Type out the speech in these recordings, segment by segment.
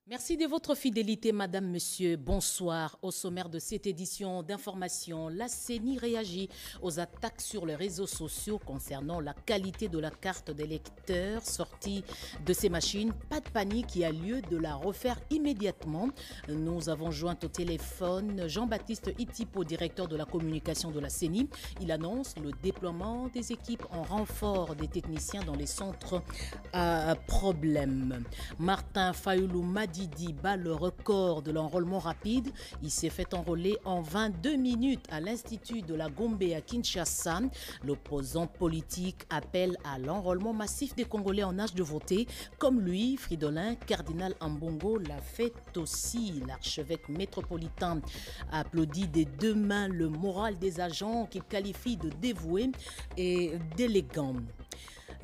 Merci de votre fidélité, Madame, Monsieur. Bonsoir. Au sommaire de cette édition d'information, la CENI réagit aux attaques sur les réseaux sociaux concernant la qualité de la carte d'électeur sortie de ces machines. Pas de panique, il y a lieu de la refaire immédiatement. Nous avons joint au téléphone Jean-Baptiste Itipo, directeur de la communication de la CENI. Il annonce le déploiement des équipes en renfort des techniciens dans les centres à problème. Martin Fayoulou Didi bat le record de l'enrôlement rapide. Il s'est fait enrôler en 22 minutes à l'Institut de la Gombe à Kinshasa. L'opposant politique appelle à l'enrôlement massif des Congolais en âge de voter. Comme lui, Fridolin Cardinal Ambongo l'a fait aussi. L'archevêque métropolitain applaudit des deux mains le moral des agents qu'il qualifie de dévoués et d'élégants.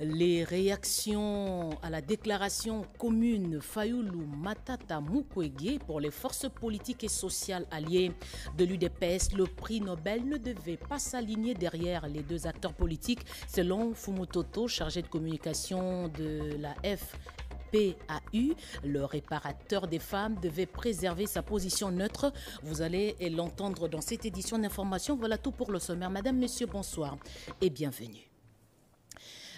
Les réactions à la déclaration commune Fayoulou Matata Mukwege pour les forces politiques et sociales alliées de l'UDPS, le prix Nobel ne devait pas s'aligner derrière les deux acteurs politiques, selon Fumutoto, chargé de communication de la FPAU. Le réparateur des femmes devait préserver sa position neutre. Vous allez l'entendre dans cette édition d'information. Voilà tout pour le sommaire. Madame, Monsieur, bonsoir et bienvenue.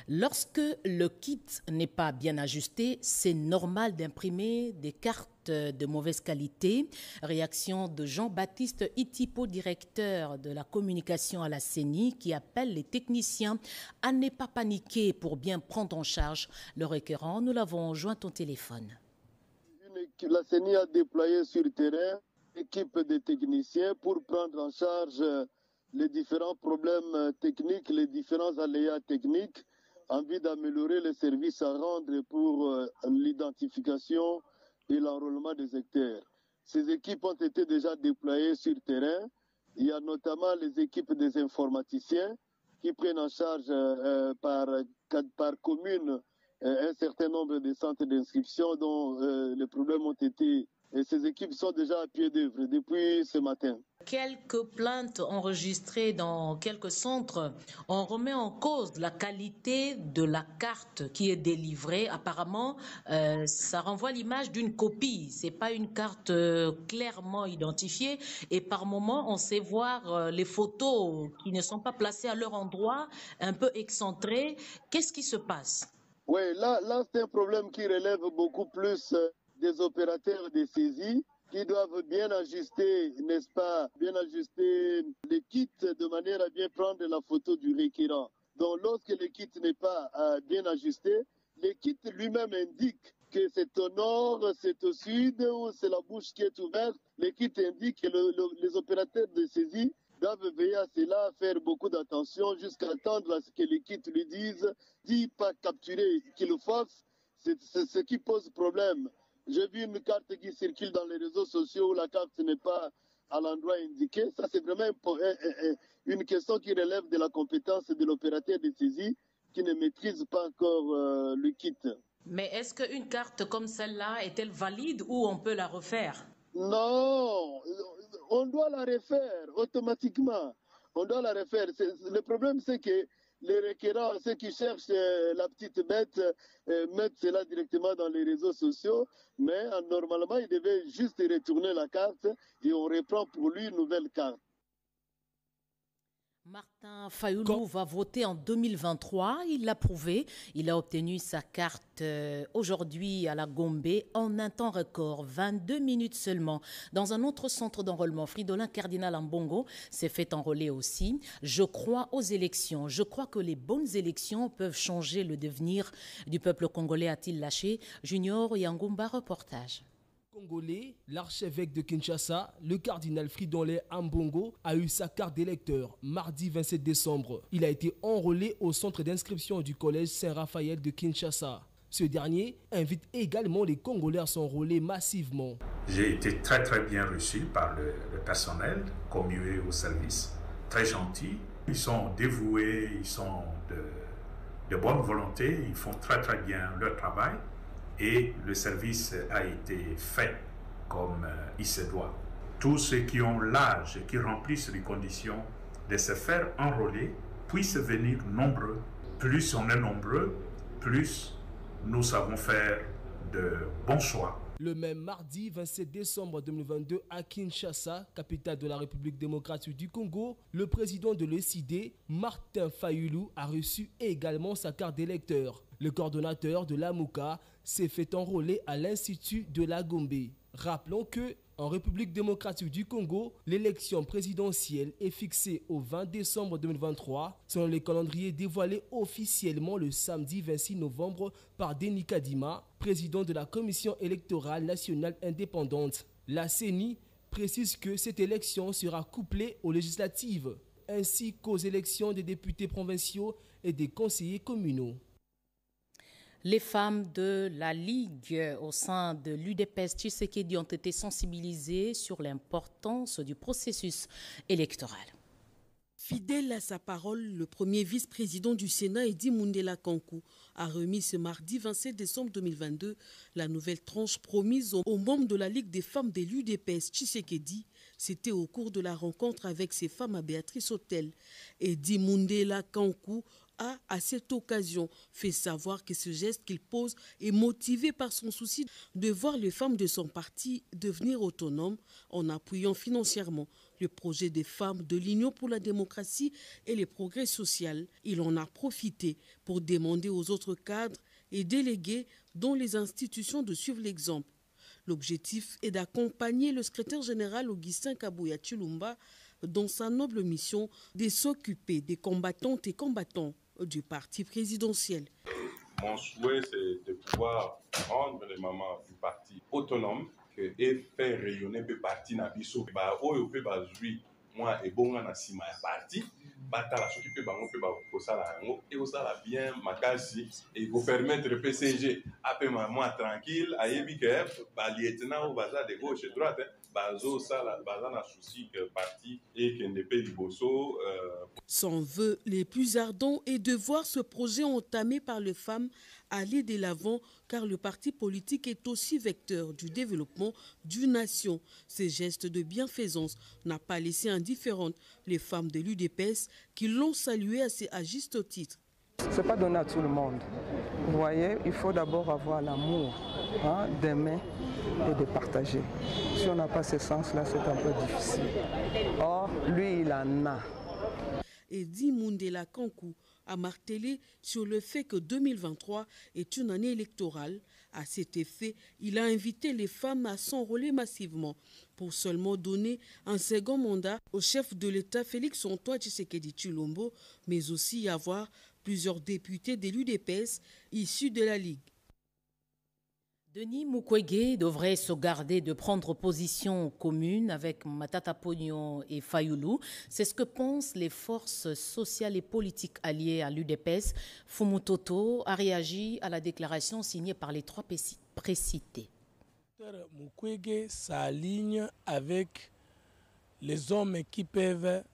Lorsque le kit n'est pas bien ajusté, c'est normal d'imprimer des cartes de mauvaise qualité. Réaction de Jean-Baptiste Itipo, directeur de la communication à la CENI, qui appelle les techniciens à ne pas paniquer pour bien prendre en charge le requérant. Nous l'avons joint au téléphone. La CENI a déployé sur le terrain une équipe de techniciens pour prendre en charge les différents problèmes techniques, les différents aléas techniques, en vue d'améliorer les services à rendre pour l'identification et l'enrôlement des acteurs. Ces équipes ont été déjà déployées sur le terrain. Il y a notamment les équipes des informaticiens qui prennent en charge par commune un certain nombre de centres d'inscription dont les problèmes ont été... Et ces équipes sont déjà à pied d'œuvre depuis ce matin. Quelques plaintes enregistrées dans quelques centres, on remet en cause la qualité de la carte qui est délivrée. Apparemment, ça renvoie l'image d'une copie. C'est pas une carte clairement identifiée. Et par moment, on sait voir les photos qui ne sont pas placées à leur endroit, un peu excentrées. Qu'est-ce qui se passe? Oui, là c'est un problème qui relève beaucoup plus des opérateurs de saisie qui doivent bien ajuster, n'est-ce pas, bien ajuster les kits de manière à bien prendre la photo du requérant. Donc lorsque le kit n'est pas bien ajusté, le kit lui-même indique que c'est au nord, c'est au sud ou c'est la bouche qui est ouverte. Le kit indique que les opérateurs de saisie doivent veiller à cela, faire beaucoup d'attention jusqu'à attendre à ce que le kit lui dise, dit pas capturer, qu'il le fasse. C'est ce qui pose problème. J'ai vu une carte qui circule dans les réseaux sociaux où la carte n'est pas à l'endroit indiqué. Ça, c'est vraiment une question qui relève de la compétence de l'opérateur de saisie qui ne maîtrise pas encore le kit. Mais est-ce qu'une carte comme celle-là est-elle valide ou on peut la refaire? Non, on doit la refaire automatiquement. On doit la refaire. Le problème, c'est que les requérants, ceux qui cherchent la petite bête, mettent cela directement dans les réseaux sociaux. Mais normalement, il devait juste retourner la carte et on reprend pour lui une nouvelle carte. Martin Fayoulou va voter en 2023. Il l'a prouvé. Il a obtenu sa carte aujourd'hui à la Gombe en un temps record, 22 minutes seulement. Dans un autre centre d'enrôlement, Fridolin Cardinal Ambongo s'est fait enrôler aussi. Je crois aux élections. Je crois que les bonnes élections peuvent changer le devenir du peuple congolais, a-t-il lâché. Junior Yangumba, reportage. Congolais, l'archevêque de Kinshasa, le cardinal Fridolin Ambongo, a eu sa carte d'électeur mardi 27 décembre. Il a été enrôlé au centre d'inscription du collège Saint-Raphaël de Kinshasa. Ce dernier invite également les Congolais à s'enrôler massivement. J'ai été très bien reçu par le personnel commué au service. Très gentils, ils sont dévoués, ils sont de bonne volonté, ils font très bien leur travail. Et le service a été fait comme il se doit. Tous ceux qui ont l'âge et qui remplissent les conditions de se faire enrôler puissent venir nombreux. Plus on est nombreux, plus nous savons faire de bons choix. Le même mardi 27 décembre 2022 à Kinshasa, capitale de la République démocratique du Congo, le président de l'ECD, Martin Fayulu, a reçu également sa carte d'électeur. Le coordonnateur de l'AMUCA s'est fait enrôler à l'Institut de la Gombe. Rappelons que, en République démocratique du Congo, l'élection présidentielle est fixée au 20 décembre 2023, selon les calendriers dévoilés officiellement le samedi 26 novembre par Denis Kadima, président de la Commission électorale nationale indépendante. La CENI précise que cette élection sera couplée aux législatives, ainsi qu'aux élections des députés provinciaux et des conseillers communaux. Les femmes de la Ligue au sein de l'UDPS Tshisekedi ont été sensibilisées sur l'importance du processus électoral. Fidèle à sa parole, le premier vice-président du Sénat, Eddy Mundela Kankou, a remis ce mardi 27 décembre 2022 la nouvelle tranche promise aux membres de la Ligue des femmes de l'UDPS Tshisekedi. C'était au cours de la rencontre avec ces femmes à Béatrice Hôtel. Eddy Mundela Kankou a, à cette occasion, fait savoir que ce geste qu'il pose est motivé par son souci de voir les femmes de son parti devenir autonomes en appuyant financièrement le projet des femmes de l'Union pour la démocratie et le progrès social. Il en a profité pour demander aux autres cadres et délégués dans les institutions de suivre l'exemple. L'objectif est d'accompagner le secrétaire général Augustin Kabouya Chilumba dans sa noble mission de s'occuper des combattantes et combattants du parti présidentiel. Mon souhait, c'est de pouvoir rendre les mamans du parti autonomes et faire rayonner le parti Nabiso. Moi, et bon, on a si ma parti, batala s'occuper bango pe ba kosala yango et osala bien makasi et vous permettre le PCG après moi tranquille ayebi que ba lieutenant ou baza de gauche et droite bazo sala baza na souci que parti et que ne paye bosso. Son vœu les plus ardents est de voir ce projet entamé par les femmes aller de l'avant, car le parti politique est aussi vecteur du développement d'une nation. Ces gestes de bienfaisance n'a pas laissé indifférentes les femmes de l'UDPS qui l'ont salué à juste titre. Ce n'est pas donné à tout le monde. Vous voyez, il faut d'abord avoir l'amour d'aimer et de partager. Si on n'a pas ce sens-là, c'est un peu difficile. Or, lui, il en a. Eddy Mundela Kankou a martelé sur le fait que 2023 est une année électorale. À cet effet, il a invité les femmes à s'enrôler massivement pour seulement donner un second mandat au chef de l'État Félix-Antoine Tshisekedi Tshilombo, mais aussi avoir plusieurs députés de l'UDPS issus de la Ligue. Denis Mukwege devrait se garder de prendre position commune avec Matata Pognon et Fayulu. C'est ce que pensent les forces sociales et politiques alliées à l'UDPS. Fumutoto a réagi à la déclaration signée par les trois précités. Mukwege s'aligne avec les hommes qui peuvent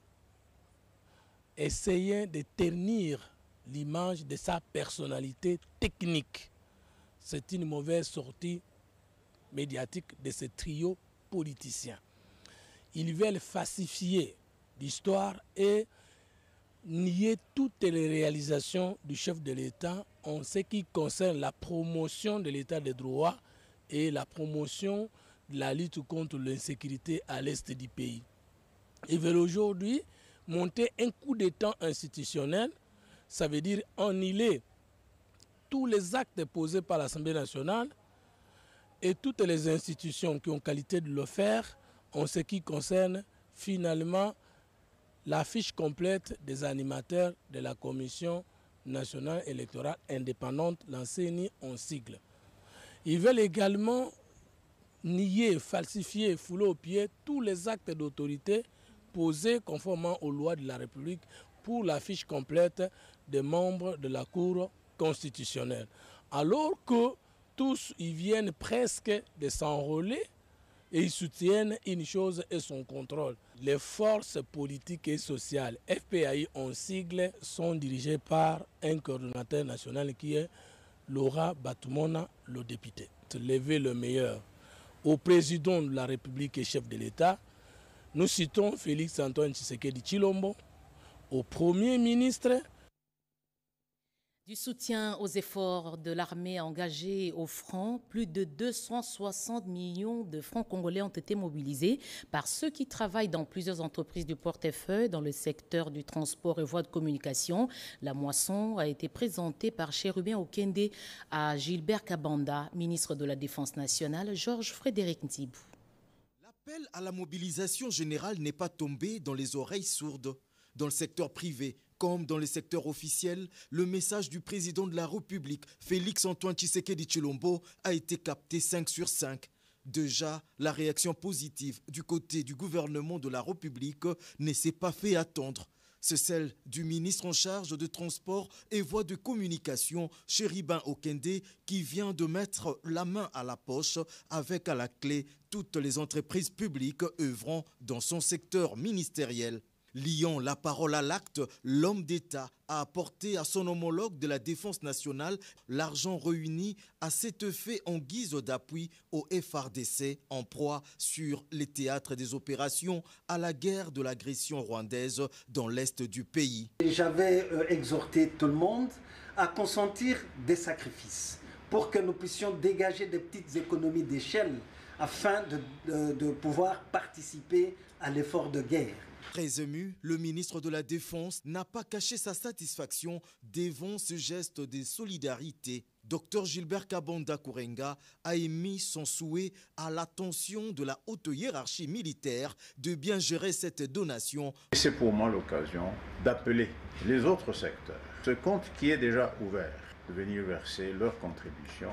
essayer de ternir l'image de sa personnalité technique. C'est une mauvaise sortie médiatique de ce trio politicien. Ils veulent falsifier l'histoire et nier toutes les réalisations du chef de l'État en ce qui concerne la promotion de l'État de droit et la promotion de la lutte contre l'insécurité à l'est du pays. Ils veulent aujourd'hui monter un coup d'État institutionnel, ça veut dire annuler tous les actes posés par l'Assemblée nationale et toutes les institutions qui ont qualité de le faire en ce qui concerne finalement la fiche complète des animateurs de la Commission nationale électorale indépendante, la CENI en sigle. Ils veulent également nier, falsifier, fouler aux pieds tous les actes d'autorité posés conformément aux lois de la République pour la fiche complète des membres de la Cour constitutionnelle. Alors que tous ils viennent presque de s'enrôler et ils soutiennent une chose et son contrôle. Les forces politiques et sociales, FPAI en sigle, sont dirigées par un coordonnateur national qui est Laura Batumona, le député. Lever le meilleur au président de la République et chef de l'État, nous citons Félix-Antoine Tshisekedi Tshilombo, au Premier ministre. Du soutien aux efforts de l'armée engagée au front, plus de 260 millions de francs congolais ont été mobilisés par ceux qui travaillent dans plusieurs entreprises du portefeuille dans le secteur du transport et voies de communication. La moisson a été présentée par Chérubin Okende à Gilbert Kabanda, ministre de la Défense nationale, Georges Frédéric Ntibou. L'appel à la mobilisation générale n'est pas tombé dans les oreilles sourdes. Dans le secteur privé, comme dans le secteur officiel, le message du président de la République, Félix-Antoine Tshisekedi Tshilombo, a été capté 5 sur 5. Déjà, la réaction positive du côté du gouvernement de la République ne s'est pas fait attendre. C'est celle du ministre en charge de transport et voies de communication, Chérubin Okende, qui vient de mettre la main à la poche avec à la clé toutes les entreprises publiques œuvrant dans son secteur ministériel. Liant la parole à l'acte, l'homme d'État a apporté à son homologue de la Défense nationale l'argent réuni à cet effet en guise d'appui au FARDC en proie sur les théâtres des opérations à la guerre de l'agression rwandaise dans l'est du pays. J'avais exhorté tout le monde à consentir des sacrifices pour que nous puissions dégager des petites économies d'échelle afin de pouvoir participer à l'effort de guerre. Très ému, le ministre de la Défense n'a pas caché sa satisfaction devant ce geste de solidarité. Dr Gilbert Kabanda Kourenga a émis son souhait à l'attention de la haute hiérarchie militaire de bien gérer cette donation. C'est pour moi l'occasion d'appeler les autres secteurs, ce compte qui est déjà ouvert, de venir verser leur contribution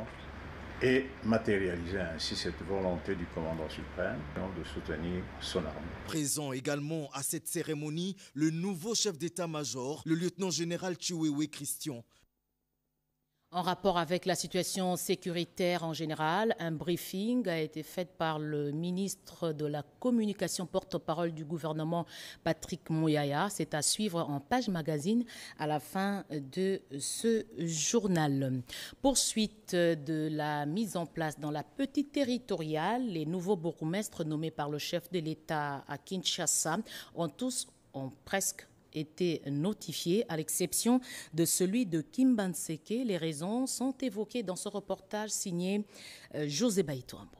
et matérialiser ainsi cette volonté du commandant suprême de soutenir son armée. Présent également à cette cérémonie, le nouveau chef d'état-major, le lieutenant-général Chiwewe Christian. En rapport avec la situation sécuritaire en général, un briefing a été fait par le ministre de la Communication porte-parole du gouvernement, Patrick Mouyaya. C'est à suivre en page magazine à la fin de ce journal. Poursuite de la mise en place dans la petite territoriale, les nouveaux bourgmestres nommés par le chef de l'État à Kinshasa ont presque été notifiés, à l'exception de celui de Kimbanseke. Les raisons sont évoquées dans ce reportage signé José Baïtoambo.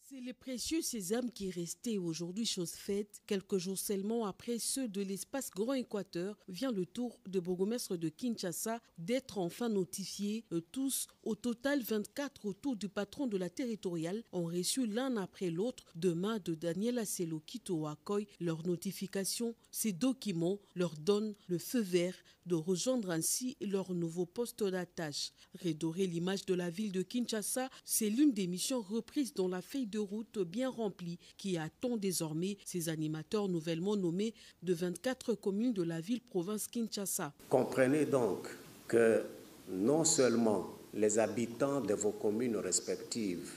C'est le précieux sésame qui est resté aujourd'hui chose faite. Quelques jours seulement après ceux de l'espace Grand Équateur, vient le tour de bourgmestre de Kinshasa d'être enfin notifiés. Tous, au total 24 autour du patron de la territoriale, ont reçu l'un après l'autre de main de Daniel Asselo Kito Wakoy leur notification. Ces documents leur donnent le feu vert de rejoindre ainsi leur nouveau poste d'attache. Redorer l'image de la ville de Kinshasa, c'est l'une des missions reprises dans la feuille de route bien remplie qui attend désormais ces animateurs nouvellement nommés de 24 communes de la ville-province Kinshasa. Comprenez donc que non seulement les habitants de vos communes respectives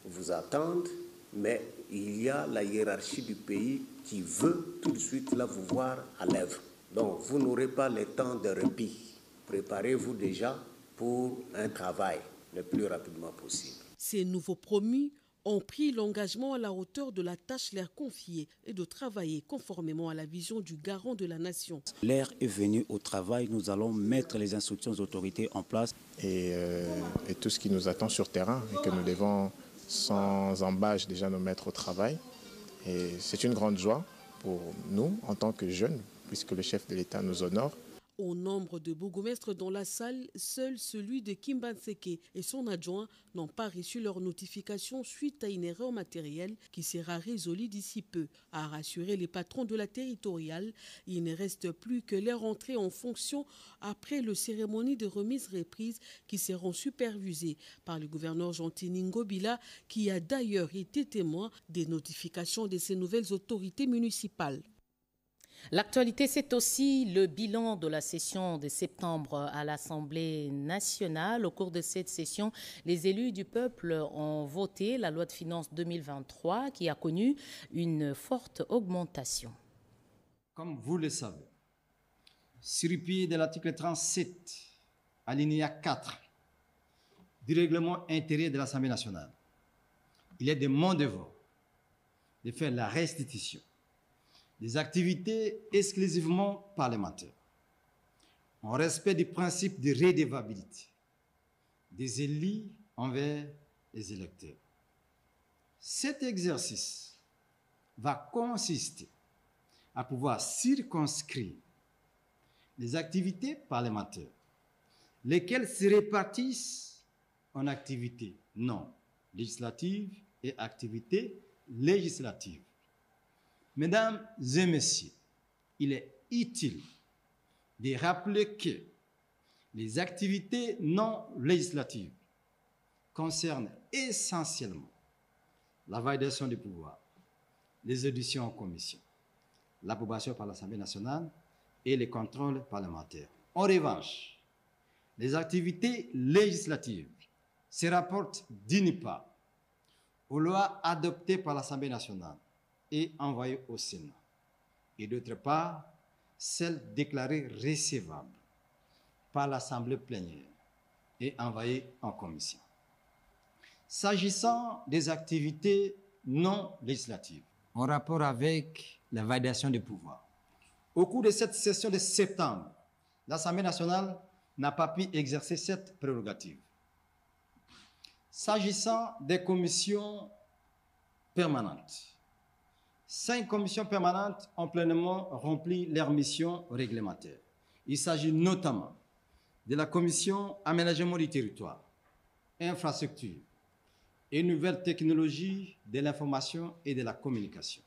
vous attendent, mais il y a la hiérarchie du pays qui veut tout de suite là vous voir à l'œuvre. Donc vous n'aurez pas le temps de répit. Préparez-vous déjà pour un travail le plus rapidement possible. Ces nouveaux promus ont pris l'engagement à la hauteur de la tâche leur confiée et de travailler conformément à la vision du garant de la nation. L'heure est venue au travail, nous allons mettre les instructions aux autorités en place. Et tout ce qui nous attend sur terrain et que nous devons sans embâche déjà nous mettre au travail. Et c'est une grande joie pour nous en tant que jeunes, puisque le chef de l'État nous honore. Au nombre de bourgmestres dans la salle, seul celui de Kimbanseke et son adjoint n'ont pas reçu leur notification suite à une erreur matérielle qui sera résolue d'ici peu. À rassurer les patrons de la territoriale, il ne reste plus que leur entrée en fonction après la cérémonie de remise-reprise qui seront supervisées par le gouverneur Jean-Tini Ngobila, qui a d'ailleurs été témoin des notifications de ces nouvelles autorités municipales. L'actualité, c'est aussi le bilan de la session de septembre à l'Assemblée nationale. Au cours de cette session, les élus du peuple ont voté la loi de finances 2023 qui a connu une forte augmentation. Comme vous le savez, sur le pied de l'article 37, alinéa 4 du règlement intérieur de l'Assemblée nationale, il est de mon devoir de faire la restitution des activités exclusivement parlementaires. en respect du principe de redevabilité des élus envers les électeurs. Cet exercice va consister à pouvoir circonscrire les activités parlementaires, lesquelles se répartissent en activités non législatives et activités législatives. Mesdames et messieurs, il est utile de rappeler que les activités non législatives concernent essentiellement la validation du pouvoir, les auditions en commission, l'approbation par l'Assemblée nationale et les contrôles parlementaires. En revanche, les activités législatives se rapportent d'une part aux lois adoptées par l'Assemblée nationale et envoyées au Sénat, et d'autre part, celles déclarées recevables par l'Assemblée plénière et envoyées en commission. S'agissant des activités non législatives, en rapport avec la validation des pouvoirs, au cours de cette session de septembre, l'Assemblée nationale n'a pas pu exercer cette prérogative. S'agissant des commissions permanentes, 5 commissions permanentes ont pleinement rempli leurs missions réglementaires. Il s'agit notamment de la commission aménagement du territoire, infrastructure et nouvelles technologies de l'information et de la communication.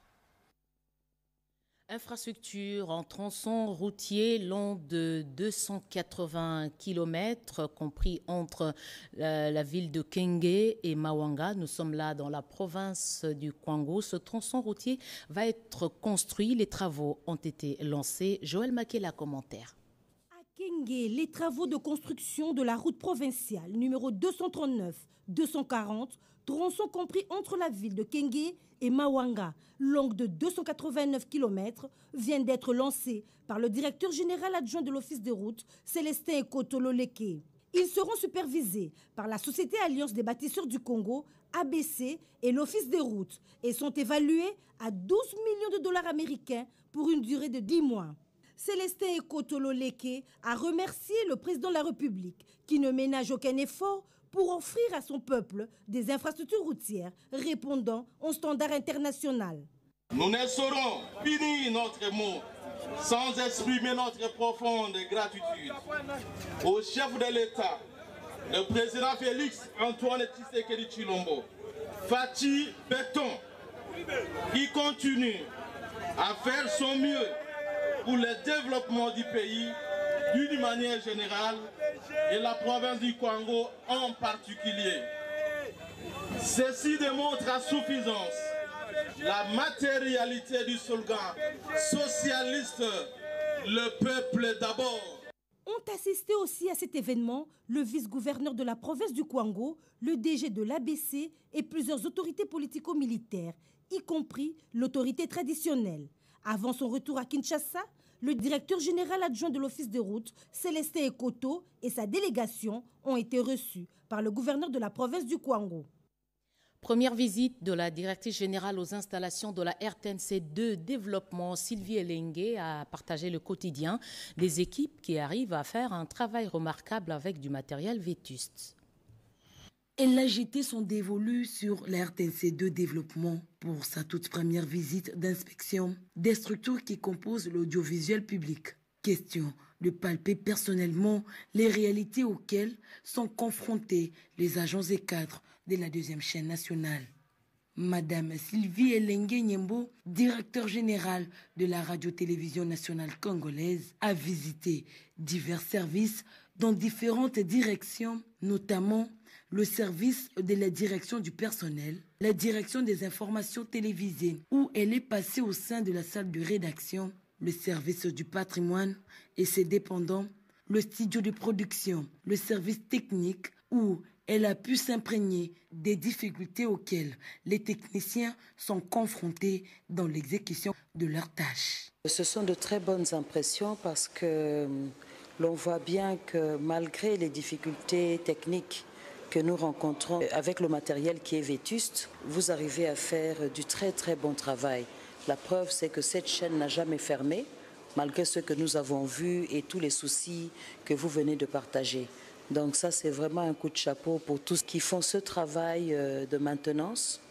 Infrastructure en tronçon routier long de 280 km, compris entre la ville de Kenge et Mawanga. Nous sommes là dans la province du Kwango. Ce tronçon routier va être construit. Les travaux ont été lancés. Joël Makela, commentaire. À Kenge, les travaux de construction de la route provinciale numéro 239-240, tronçon compris entre la ville de Kenge et Mawanga, longue de 289 km, viennent d'être lancés par le directeur général adjoint de l'Office des routes, Célestin Ekotolo-Leke. Ils seront supervisés par la Société Alliance des bâtisseurs du Congo, ABC, et l'Office des routes, et sont évalués à 12 millions de dollars américains pour une durée de 10 mois. Célestin Ekotolo-Leke a remercié le président de la République, qui ne ménage aucun effort pour offrir à son peuple des infrastructures routières répondant aux standards internationaux. Nous ne saurons finir notre mot sans exprimer notre profonde gratitude au chef de l'État, le président Félix Antoine Tshisekedi Tshilombo, Fathi Béton, qui continue à faire son mieux pour le développement du pays d'une manière générale et la province du Kwango en particulier. Ceci démontre à suffisance la matérialité du slogan socialiste, le peuple d'abord. Ont assisté aussi à cet événement le vice-gouverneur de la province du Kwango, le DG de l'ABC et plusieurs autorités politico-militaires, y compris l'autorité traditionnelle. Avant son retour à Kinshasa, le directeur général adjoint de l'Office des routes, Célestin Ekoto, et sa délégation ont été reçus par le gouverneur de la province du Kwango. Première visite de la directrice générale aux installations de la RTNC 2 Développement, Sylvie Elengue, a partagé le quotidien des équipes qui arrivent à faire un travail remarquable avec du matériel vétuste. Elle a jeté son dévolu sur la RTNC 2 Développement pour sa toute première visite d'inspection des structures qui composent l'audiovisuel public. Question de palper personnellement les réalités auxquelles sont confrontés les agents et cadres de la deuxième chaîne nationale. Madame Sylvie Elengue Nyembo, directeur général de la radio-télévision nationale congolaise, a visité divers services dans différentes directions, notamment le service de la direction du personnel, la direction des informations télévisées, où elle est passée au sein de la salle de rédaction, le service du patrimoine et ses dépendants, le studio de production, le service technique, où elle a pu s'imprégner des difficultés auxquelles les techniciens sont confrontés dans l'exécution de leurs tâches. Ce sont de très bonnes impressions parce que l'on voit bien que malgré les difficultés techniques que nous rencontrons avec le matériel qui est vétuste, vous arrivez à faire du très très bon travail. La preuve, c'est que cette chaîne n'a jamais fermé. malgré ce que nous avons vu et tous les soucis que vous venez de partager. Donc ça, c'est vraiment un coup de chapeau pour tous qui font ce travail de maintenance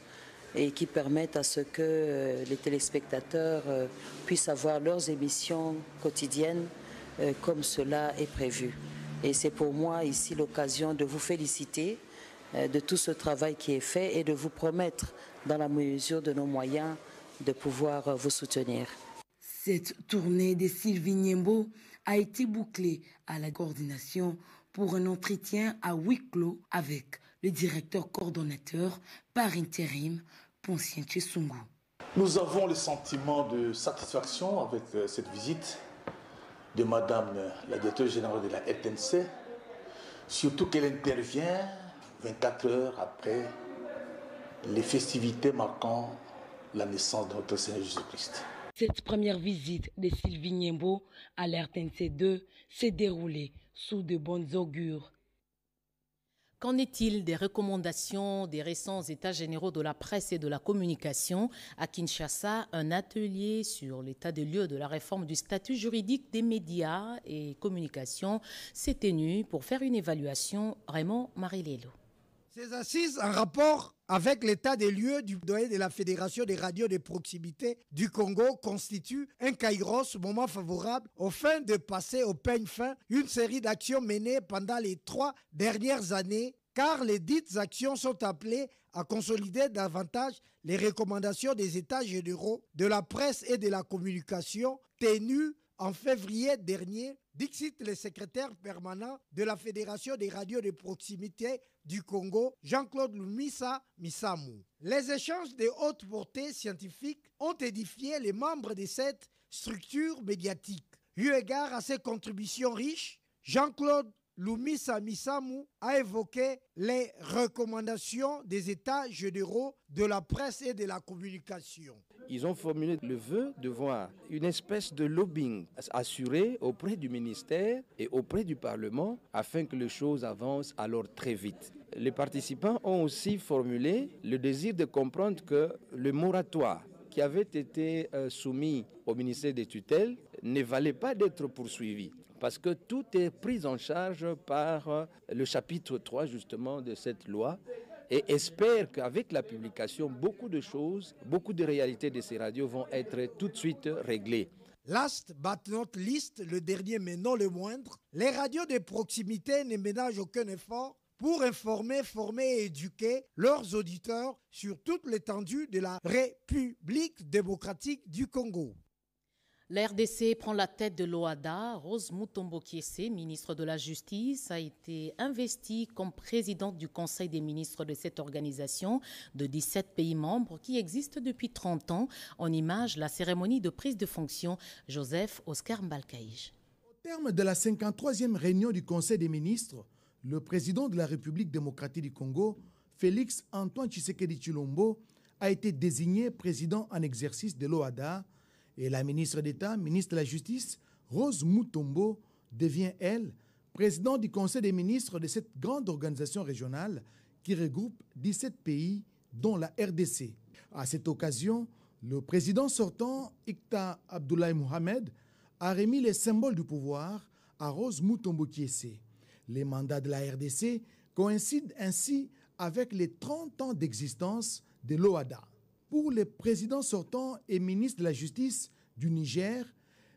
et qui permettent à ce que les téléspectateurs puissent avoir leurs émissions quotidiennes comme cela est prévu. Et c'est pour moi ici l'occasion de vous féliciter de tout ce travail qui est fait et de vous promettre, dans la mesure de nos moyens, de pouvoir vous soutenir. Cette tournée de Sylvie Niembo a été bouclée à la coordination pour un entretien à huis clos avec le directeur coordonnateur par intérim, Poncien Tchessungu. Nous avons le sentiment de satisfaction avec cette visite de Madame la directrice générale de la RTNC, surtout qu'elle intervient 24 heures après les festivités marquant la naissance de notre Seigneur Jésus-Christ. Cette première visite de Sylvie Niembo à l'RTNC2 s'est déroulée sous de bonnes augures. Qu'en est-il des recommandations des récents états généraux de la presse et de la communication? À Kinshasa, un atelier sur l'état des lieux de la réforme du statut juridique des médias et communications s'est tenu pour faire une évaluation. Raymond Marilelo. Ces assises en rapport avec l'état des lieux du doyen de la Fédération des radios de proximité du Congo constituent un kairos, moment favorable au fin de passer au peigne fin une série d'actions menées pendant les 3 dernières années, car les dites actions sont appelées à consolider davantage les recommandations des états généraux de la presse et de la communication tenus en février dernier, dixit le secrétaire permanent de la Fédération des radios de proximité du Congo, Jean-Claude Lumisa Misamou. Les échanges de haute portée scientifique ont édifié les membres de cette structure médiatique. Eu égard à ses contributions riches, Jean-Claude Lumisa Misamou a évoqué les recommandations des états généraux de la presse et de la communication. Ils ont formulé le vœu de voir une espèce de lobbying assuré auprès du ministère et auprès du Parlement afin que les choses avancent alors très vite. Les participants ont aussi formulé le désir de comprendre que le moratoire qui avait été soumis au ministère des tutelles ne valait pas d'être poursuivi, parce que tout est pris en charge par le chapitre 3 justement de cette loi, et espère qu'avec la publication, beaucoup de choses, beaucoup de réalités de ces radios vont être tout de suite réglées. Last but not least, le dernier mais non le moindre, les radios de proximité ne ménagent aucun effort pour informer, former et éduquer leurs auditeurs sur toute l'étendue de la République démocratique du Congo. La RDC prend la tête de l'OADA. Rose Mutombo Kiese, ministre de la Justice, a été investie comme présidente du Conseil des ministres de cette organisation de 17 pays membres qui existe depuis 30 ans. En image, la cérémonie de prise de fonction, Joseph Oscar Mbalkaïj. Au terme de la 53e réunion du Conseil des ministres, le président de la République démocratique du Congo, Félix Antoine Tshisekedi Tshilombo, a été désigné président en exercice de l'OADA. Et la ministre d'État, ministre de la Justice, Rose Mutombo, devient, elle, présidente du Conseil des ministres de cette grande organisation régionale qui regroupe 17 pays, dont la RDC. À cette occasion, le président sortant, Icta Abdoulaye Mohamed, a remis les symboles du pouvoir à Rose Mutombo Kiese. Les mandats de la RDC coïncident ainsi avec les 30 ans d'existence de l'OADA. Pour le président sortant et ministre de la Justice du Niger,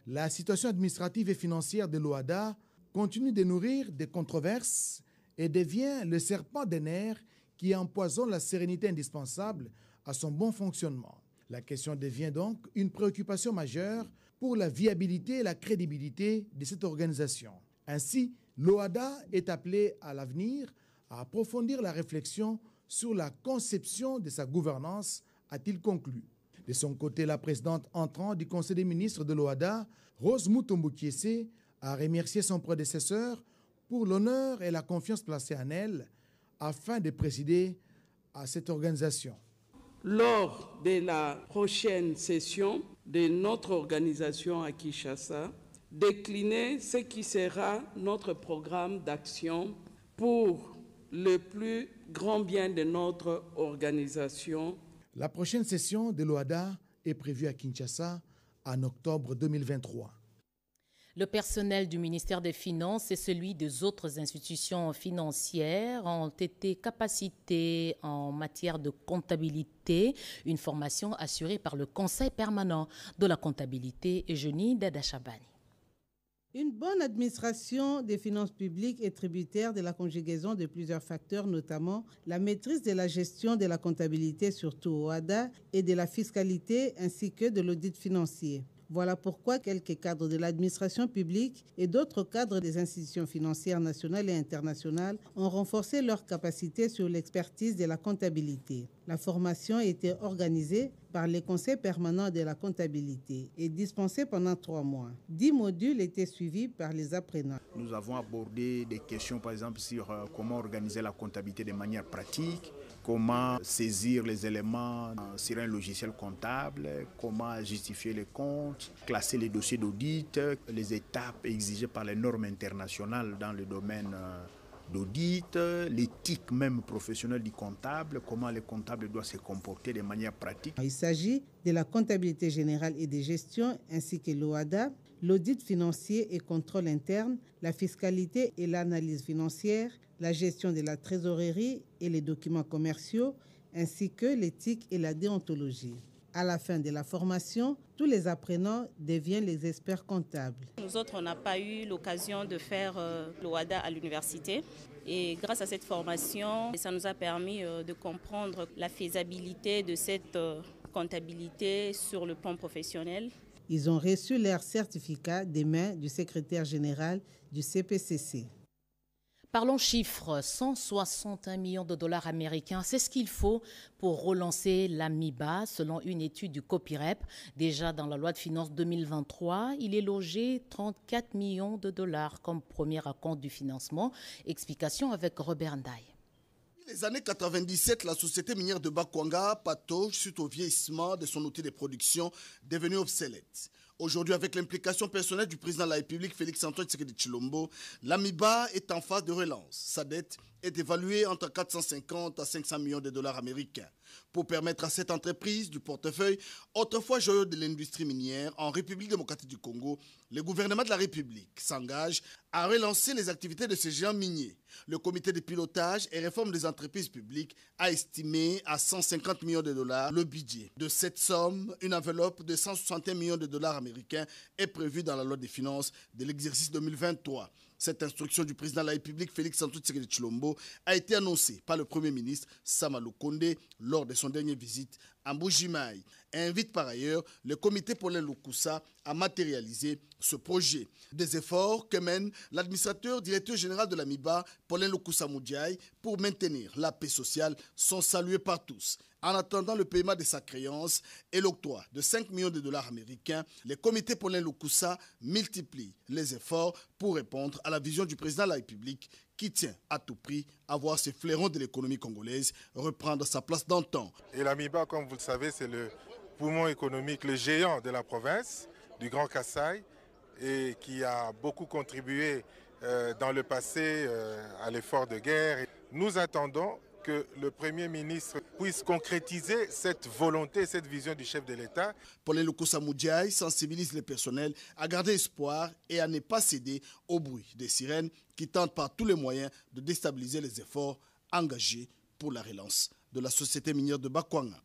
la situation administrative et financière de l'OADA continue de nourrir des controverses et devient le serpent de nerfs qui empoisonne la sérénité indispensable à son bon fonctionnement. La question devient donc une préoccupation majeure pour la viabilité et la crédibilité de cette organisation. Ainsi, l'OADA est appelée à l'avenir à approfondir la réflexion sur la conception de sa gouvernance, a-t-il conclu. De son côté, la présidente entrante du Conseil des ministres de l'OADA, Rose Mutombo Kiese, a remercié son prédécesseur pour l'honneur et la confiance placée en elle afin de présider à cette organisation. Lors de la prochaine session de notre organisation à Kinshasa, décliner ce qui sera notre programme d'action pour le plus grand bien de notre organisation. La prochaine session de l'OADA est prévue à Kinshasa en octobre 2023. Le personnel du ministère des Finances et celui des autres institutions financières ont été capacités en matière de comptabilité, une formation assurée par le Conseil permanent de la comptabilité et Jeuni Dada Chabani. Une bonne administration des finances publiques est tributaire de la conjugaison de plusieurs facteurs, notamment la maîtrise de la gestion de la comptabilité, surtout au OHADA, et de la fiscalité ainsi que de l'audit financier. Voilà pourquoi quelques cadres de l'administration publique et d'autres cadres des institutions financières nationales et internationales ont renforcé leurs capacités sur l'expertise de la comptabilité. La formation a été organisée par les conseils permanents de la comptabilité et dispensée pendant 3 mois. 10 modules étaient suivis par les apprenants. Nous avons abordé des questions, par exemple, sur comment organiser la comptabilité de manière pratique, comment saisir les éléments sur un logiciel comptable, comment justifier les comptes, classer les dossiers d'audit, les étapes exigées par les normes internationales dans le domaine d'audit, l'éthique même professionnelle du comptable, comment les comptables doivent se comporter de manière pratique. Il s'agit de la comptabilité générale et de gestion ainsi que l'OHADA, l'audit financier et contrôle interne, la fiscalité et l'analyse financière, la gestion de la trésorerie et les documents commerciaux, ainsi que l'éthique et la déontologie. À la fin de la formation, tous les apprenants deviennent les experts comptables. Nous autres, on n'a pas eu l'occasion de faire l'OHADA à l'université. Et grâce à cette formation, ça nous a permis de comprendre la faisabilité de cette comptabilité sur le plan professionnel. Ils ont reçu leur certificat des mains du secrétaire général du CPCC. Parlons chiffres, 161 millions de dollars américains, c'est ce qu'il faut pour relancer l'AMIBA, selon une étude du COPIREP. Déjà dans la loi de finances 2023, il est logé 34 millions de dollars comme premier acompte du financement. Explication avec Robert Ndaye. Les années 97, la société minière de Bakwanga patauge suite au vieillissement de son outil de production devenu obsolète. Aujourd'hui, avec l'implication personnelle du président de la République, Félix-Antoine Tshisekedi Tshilombo, l'AMIBA est en phase de relance. Sa dette est évaluée entre 450 à 500 millions de dollars américains. Pour permettre à cette entreprise du portefeuille, autrefois joyau de l'industrie minière en République démocratique du Congo, le gouvernement de la République s'engage à relancer les activités de ces géants miniers. Le comité de pilotage et réforme des entreprises publiques a estimé à 150 millions de dollars le budget. De cette somme, une enveloppe de 161 millions de dollars américains est prévue dans la loi des finances de l'exercice 2023. Cette instruction du président de la République, Félix-Antoine Tshisekedi Tshilombo, a été annoncée par le Premier ministre Sama Lukonde lors de son dernière visite à Mbuji-Mayi. Invite par ailleurs le comité Paulin Lukusa à matérialiser ce projet. Des efforts que mène l'administrateur directeur général de l'AMIBA, Paulin Lukusa Moudiaï, pour maintenir la paix sociale sont salués par tous. En attendant le paiement de sa créance et l'octroi de 5 millions de dollars américains, le comité Paulin Lukusa multiplie les efforts pour répondre à la vision du président de la République qui tient à tout prix à voir ce fleuron de l'économie congolaise reprendre sa place d'antan. Et l'AMIBA, comme vous le savez, c'est le poumon économique, le géant de la province, du Grand Kasaï, et qui a beaucoup contribué dans le passé à l'effort de guerre. Nous attendons que le Premier ministre puisse concrétiser cette volonté, cette vision du chef de l'État. Paulin Lukusa Moudiaï sensibilise les personnels à garder espoir et à ne pas céder au bruit des sirènes qui tentent par tous les moyens de déstabiliser les efforts engagés pour la relance de la société minière de Bakwanga.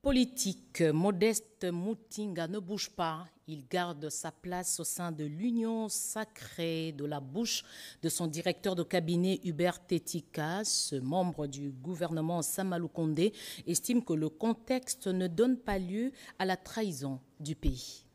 Politique, Modeste Mutinga ne bouge pas. Il garde sa place au sein de l'union sacrée de la bouche de son directeur de cabinet Hubert Tetika. Ce membre du gouvernement Sama Lukonde estime que le contexte ne donne pas lieu à la trahison du pays.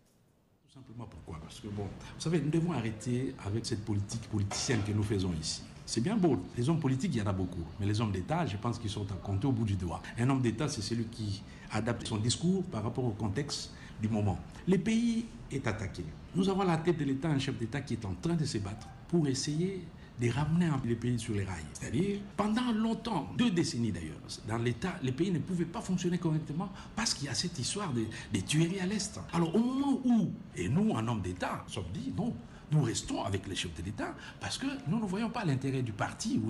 Tout simplement pourquoi? Parce que bon, vous savez, nous devons arrêter avec cette politique politicienne que nous faisons ici. C'est bien beau, les hommes politiques, il y en a beaucoup. Mais les hommes d'État, je pense qu'ils sont à compter au bout du doigt. Un homme d'État, c'est celui qui adapte son discours par rapport au contexte du moment. Le pays est attaqué. Nous avons à la tête de l'État un chef d'État qui est en train de se battre pour essayer de ramener le pays sur les rails. C'est-à-dire, pendant longtemps, 2 décennies d'ailleurs, dans l'État, les pays ne pouvaient pas fonctionner correctement parce qu'il y a cette histoire des tueries à l'Est. Alors au moment où, et nous, en homme d'État, nous sommes dit non, nous restons avec les chefs de l'État parce que nous ne voyons pas l'intérêt du parti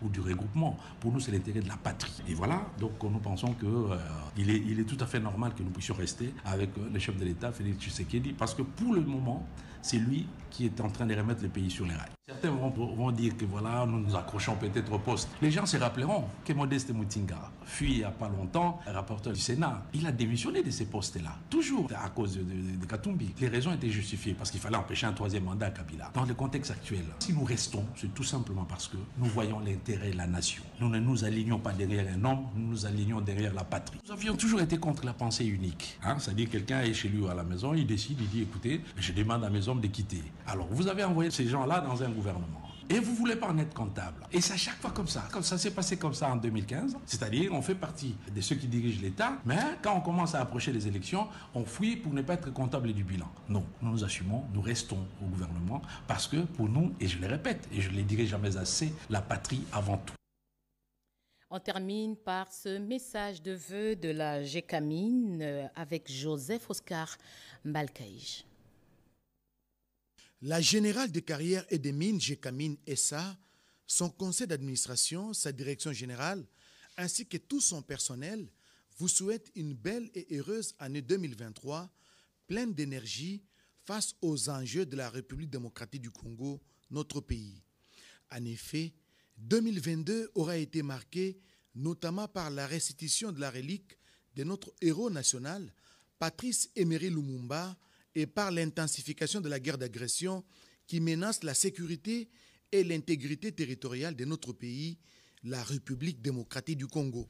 ou du regroupement. Pour nous, c'est l'intérêt de la patrie. Et voilà, donc nous pensons qu'il est tout à fait normal que nous puissions rester avec le chef de l'État, Félix Tshisekedi, parce que pour le moment, c'est lui qui est en train de remettre le pays sur les rails. Certains vont dire que voilà, nous nous accrochons peut-être au poste. Les gens se rappelleront que Modeste Mutinga fut il n'y a pas longtemps rapporteur du Sénat. Il a démissionné de ces postes-là, toujours à cause de Katumbi. Les raisons étaient justifiées parce qu'il fallait empêcher un troisième mandat à Kabila. Dans le contexte actuel, si nous restons, c'est tout simplement parce que nous voyons l'intérêt de la nation. Nous ne nous alignons pas derrière un homme, nous nous alignons derrière la patrie. Nous avions toujours été contre la pensée unique. C'est-à-dire quelqu'un est chez lui à la maison, il décide, il dit écoutez, je demande à mes hommes de quitter. Alors vous avez envoyé ces gens-là dans un gouvernement. Et vous ne voulez pas en être comptable. Et c'est à chaque fois comme ça. Comme ça s'est passé comme ça en 2015. C'est-à-dire, on fait partie de ceux qui dirigent l'État, mais quand on commence à approcher les élections, on fuit pour ne pas être comptable du bilan. Non, nous nous assumons, nous restons au gouvernement, parce que pour nous, et je le répète, et je ne le dirai jamais assez, la patrie avant tout. On termine par ce message de vœux de la GECAMIN avec Joseph Oscar Mbalkaïj. La générale des carrières et des mines, GECAMIN SA, son conseil d'administration, sa direction générale, ainsi que tout son personnel, vous souhaite une belle et heureuse année 2023, pleine d'énergie face aux enjeux de la République démocratique du Congo, notre pays. En effet, 2022 aura été marqué notamment par la restitution de la relique de notre héros national, Patrice Emery Lumumba, et par l'intensification de la guerre d'agression qui menace la sécurité et l'intégrité territoriale de notre pays, la République démocratique du Congo.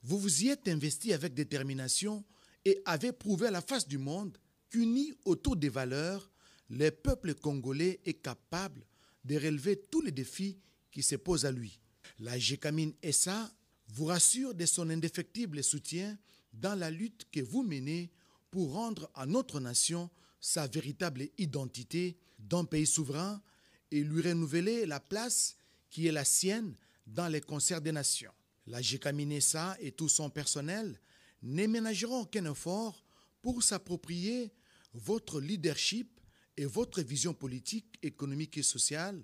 Vous vous y êtes investi avec détermination et avez prouvé à la face du monde qu'unis autour des valeurs, le peuple congolais est capable de relever tous les défis qui se posent à lui. La GECAMIN SA vous rassure de son indéfectible soutien dans la lutte que vous menez pour rendre à notre nation sa véritable identité d'un pays souverain et lui renouveler la place qui est la sienne dans les concerts des nations. La GECAMIN SA et tout son personnel ne ménageront aucun effort pour s'approprier votre leadership et votre vision politique, économique et sociale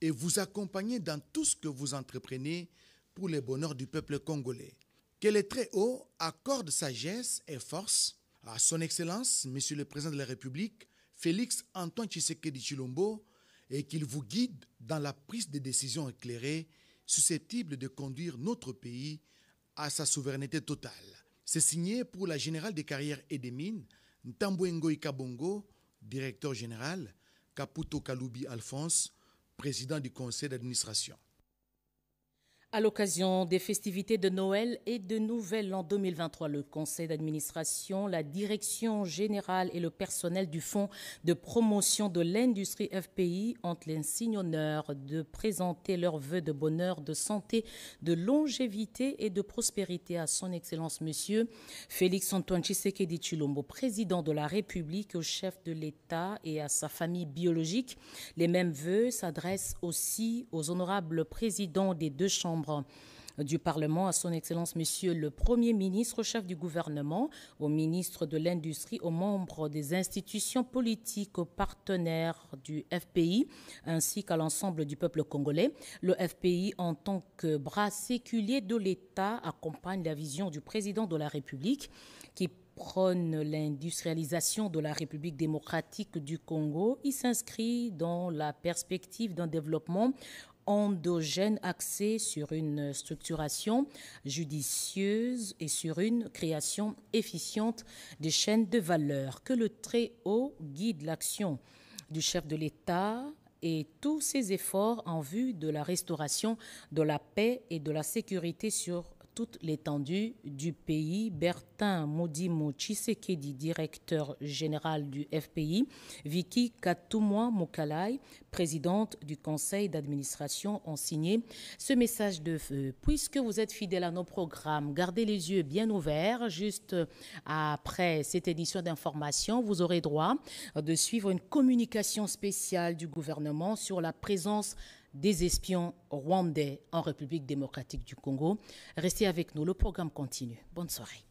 et vous accompagner dans tout ce que vous entreprenez pour le bonheur du peuple congolais. Que le Très-Haut accorde sagesse et force à son Excellence, Monsieur le Président de la République, Félix Antoine Tshisekedi Tshilombo, et qu'il vous guide dans la prise de décisions éclairées, susceptibles de conduire notre pays à sa souveraineté totale. C'est signé pour la générale des carrières et des mines, Ntambwe Kabongo, directeur général, Kaputo Kaloubi Alphonse, président du conseil d'administration. À l'occasion des festivités de Noël et de Nouvel An 2023, le conseil d'administration, la direction générale et le personnel du fonds de promotion de l'industrie FPI ont l'insigne honneur de présenter leurs vœux de bonheur, de santé, de longévité et de prospérité à son Excellence Monsieur Félix Antoine Tshisekedi Tshilombo, président de la République, au chef de l'État et à sa famille biologique. Les mêmes vœux s'adressent aussi aux honorables présidents des deux chambres du Parlement, à son Excellence Monsieur le Premier ministre, au chef du gouvernement, au ministre de l'Industrie, aux membres des institutions politiques, aux partenaires du FPI, ainsi qu'à l'ensemble du peuple congolais. Le FPI, en tant que bras séculier de l'État, accompagne la vision du président de la République qui prône l'industrialisation de la République démocratique du Congo. Il s'inscrit dans la perspective d'un développement endogène axé sur une structuration judicieuse et sur une création efficiente des chaînes de valeur. Que le Très-Haut guide l'action du chef de l'État et tous ses efforts en vue de la restauration de la paix et de la sécurité sur toute l'étendue du pays. Bertin Modimo Tshisekedi, directeur général du FPI, Vicky Katumwa Mokalai, présidente du conseil d'administration, ont signé ce message de feu. Puisque vous êtes fidèles à nos programmes, gardez les yeux bien ouverts. Juste après cette édition d'information, vous aurez droit de suivre une communication spéciale du gouvernement sur la présence des espions rwandais en République démocratique du Congo. Restez avec nous, le programme continue. Bonne soirée.